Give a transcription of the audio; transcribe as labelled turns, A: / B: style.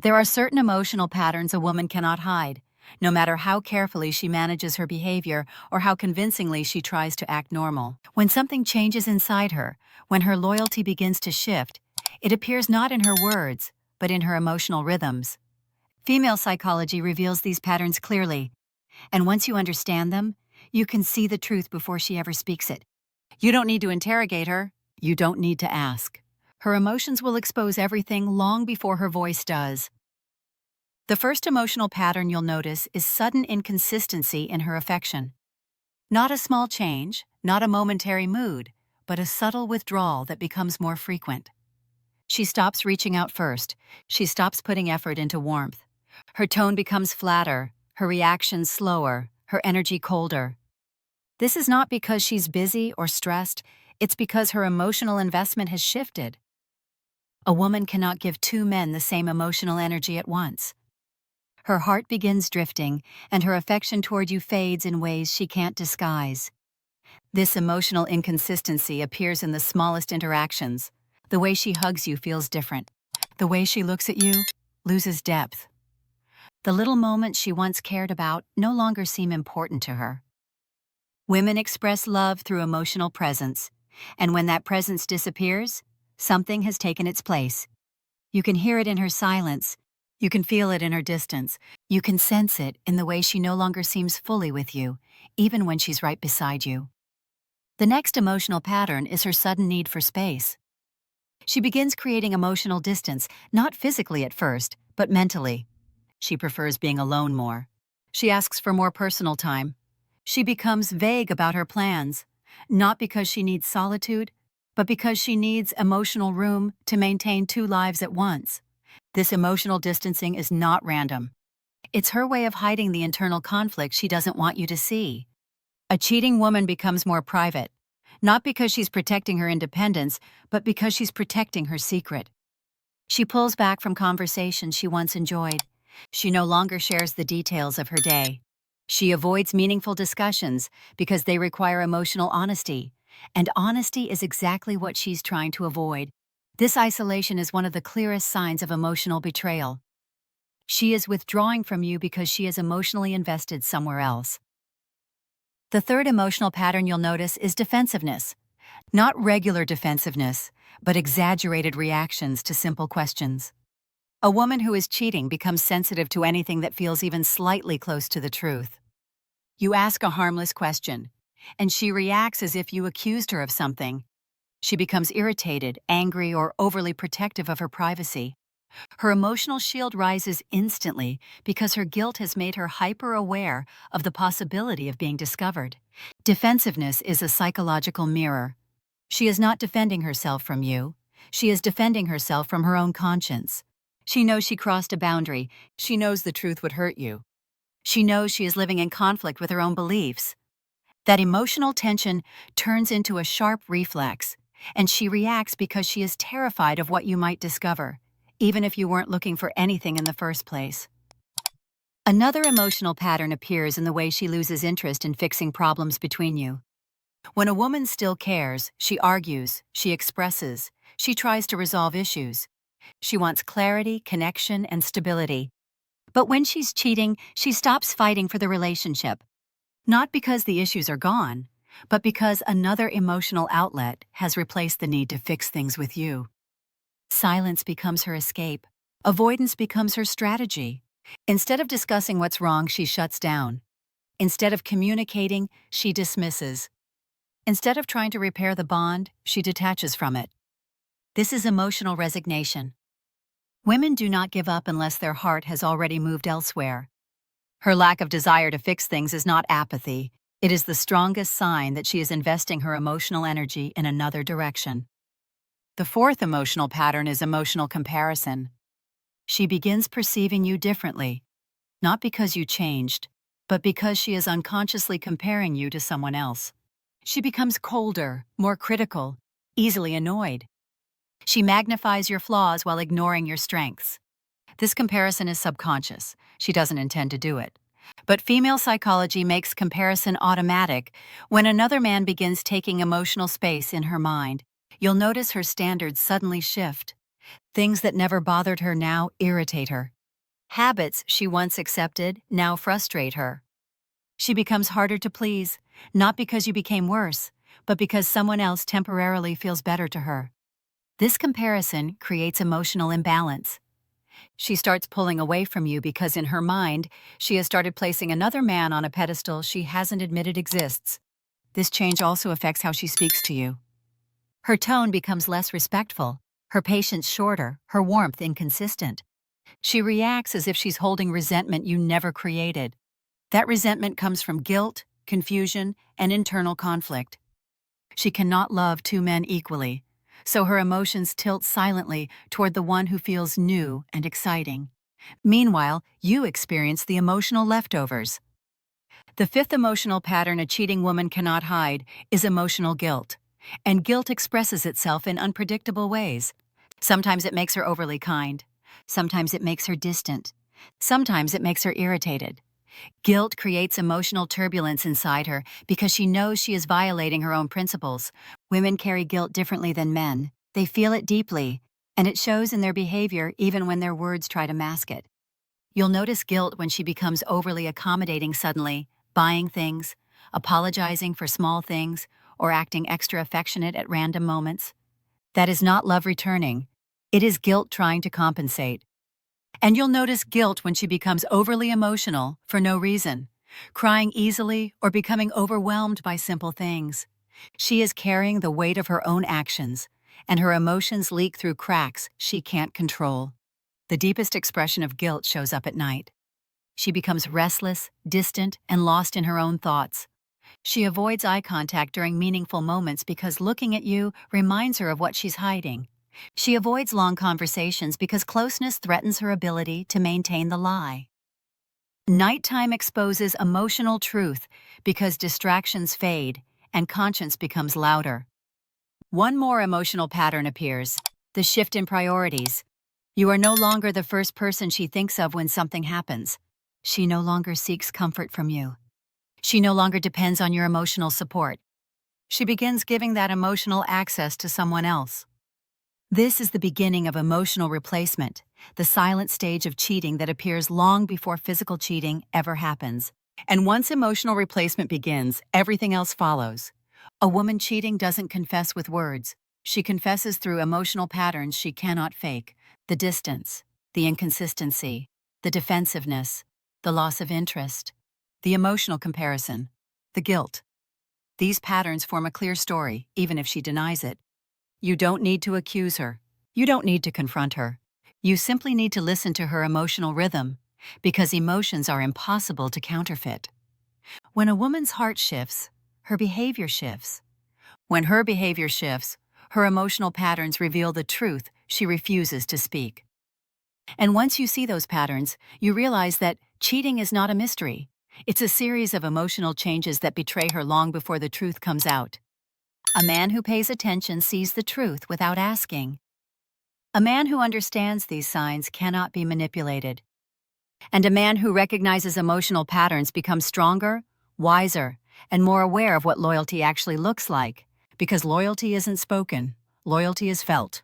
A: There are certain emotional patterns a woman cannot hide, no matter how carefully she manages her behavior or how convincingly she tries to act normal. When something changes inside her, when her loyalty begins to shift, it appears not in her words, but in her emotional rhythms. Female psychology reveals these patterns clearly, and once you understand them, you can see the truth before she ever speaks it. You don't need to interrogate her. You don't need to ask. Her emotions will expose everything long before her voice does. The first emotional pattern you'll notice is sudden inconsistency in her affection. Not a small change, not a momentary mood, but a subtle withdrawal that becomes more frequent. She stops reaching out first. She stops putting effort into warmth. Her tone becomes flatter, her reactions slower, her energy colder. This is not because she's busy or stressed, it's because her emotional investment has shifted. A woman cannot give two men the same emotional energy at once. Her heart begins drifting, and her affection toward you fades in ways she can't disguise. This emotional inconsistency appears in the smallest interactions. The way she hugs you feels different. The way she looks at you loses depth. The little moments she once cared about no longer seem important to her. Women express love through emotional presence, and when that presence disappears, something has taken its place. You can hear it in her silence. You can feel it in her distance. You can sense it in the way she no longer seems fully with you, even when she's right beside you. The next emotional pattern is her sudden need for space. She begins creating emotional distance, not physically at first, but mentally. She prefers being alone more. She asks for more personal time. She becomes vague about her plans, not because she needs solitude, but because she needs emotional room to maintain two lives at once. This emotional distancing is not random. It's her way of hiding the internal conflict she doesn't want you to see. A cheating woman becomes more private, not because she's protecting her independence, but because she's protecting her secret. She pulls back from conversations she once enjoyed. She no longer shares the details of her day. She avoids meaningful discussions because they require emotional honesty, and honesty is exactly what she's trying to avoid. This isolation is one of the clearest signs of emotional betrayal. She is withdrawing from you because she is emotionally invested somewhere else. The third emotional pattern you'll notice is defensiveness. Not regular defensiveness, but exaggerated reactions to simple questions. A woman who is cheating becomes sensitive to anything that feels even slightly close to the truth. You ask a harmless question, and she reacts as if you accused her of something. She becomes irritated, angry, or overly protective of her privacy. Her emotional shield rises instantly because her guilt has made her hyper-aware of the possibility of being discovered. Defensiveness is a psychological mirror. She is not defending herself from you. She is defending herself from her own conscience. She knows she crossed a boundary. She knows the truth would hurt you. She knows she is living in conflict with her own beliefs. That emotional tension turns into a sharp reflex, and she reacts because she is terrified of what you might discover, even if you weren't looking for anything in the first place. Another emotional pattern appears in the way she loses interest in fixing problems between you. When a woman still cares, she argues, she expresses, she tries to resolve issues. She wants clarity, connection, and stability. But when she's cheating, she stops fighting for the relationship. Not because the issues are gone, but because another emotional outlet has replaced the need to fix things with you. Silence becomes her escape. Avoidance becomes her strategy. Instead of discussing what's wrong, she shuts down. Instead of communicating, she dismisses. Instead of trying to repair the bond, she detaches from it. This is emotional resignation. Women do not give up unless their heart has already moved elsewhere. Her lack of desire to fix things is not apathy. It is the strongest sign that she is investing her emotional energy in another direction. The fourth emotional pattern is emotional comparison. She begins perceiving you differently, not because you changed, but because she is unconsciously comparing you to someone else. She becomes colder, more critical, easily annoyed. She magnifies your flaws while ignoring your strengths. This comparison is subconscious. She doesn't intend to do it. But female psychology makes comparison automatic when another man begins taking emotional space in her mind. You'll notice her standards suddenly shift. Things that never bothered her now irritate her. Habits she once accepted now frustrate her. She becomes harder to please, not because you became worse, but because someone else temporarily feels better to her. This comparison creates emotional imbalance. She starts pulling away from you because in her mind, she has started placing another man on a pedestal she hasn't admitted exists. This change also affects how she speaks to you. Her tone becomes less respectful, her patience shorter, her warmth inconsistent. She reacts as if she's holding resentment you never created. That resentment comes from guilt, confusion, and internal conflict. She cannot love two men equally, so her emotions tilt silently toward the one who feels new and exciting. Meanwhile, you experience the emotional leftovers. The fifth emotional pattern a cheating woman cannot hide is emotional guilt. And guilt expresses itself in unpredictable ways. Sometimes it makes her overly kind. Sometimes it makes her distant. Sometimes it makes her irritated. Guilt creates emotional turbulence inside her because she knows she is violating her own principles. Women carry guilt differently than men. They feel it deeply, and it shows in their behavior even when their words try to mask it. You'll notice guilt when she becomes overly accommodating suddenly, buying things, apologizing for small things, or acting extra affectionate at random moments. That is not love returning. It is guilt trying to compensate. And you'll notice guilt when she becomes overly emotional for no reason, crying easily or becoming overwhelmed by simple things. She is carrying the weight of her own actions, and her emotions leak through cracks she can't control. The deepest expression of guilt shows up at night. She becomes restless, distant, and lost in her own thoughts. She avoids eye contact during meaningful moments because looking at you reminds her of what she's hiding. She avoids long conversations because closeness threatens her ability to maintain the lie. Nighttime exposes emotional truth because distractions fade and conscience becomes louder. One more emotional pattern appears: the shift in priorities. You are no longer the first person she thinks of when something happens. She no longer seeks comfort from you. She no longer depends on your emotional support. She begins giving that emotional access to someone else. This is the beginning of emotional replacement, the silent stage of cheating that appears long before physical cheating ever happens. And once emotional replacement begins, everything else follows. A woman cheating doesn't confess with words. She confesses through emotional patterns she cannot fake: the distance, the inconsistency, the defensiveness, the loss of interest, the emotional comparison, the guilt. These patterns form a clear story, even if she denies it. You don't need to accuse her. You don't need to confront her. You simply need to listen to her emotional rhythm, because emotions are impossible to counterfeit. When a woman's heart shifts, her behavior shifts. When her behavior shifts, her emotional patterns reveal the truth she refuses to speak. And once you see those patterns, you realize that cheating is not a mystery. It's a series of emotional changes that betray her long before the truth comes out. A man who pays attention sees the truth without asking. A man who understands these signs cannot be manipulated. And a man who recognizes emotional patterns becomes stronger, wiser, and more aware of what loyalty actually looks like, because loyalty isn't spoken, loyalty is felt.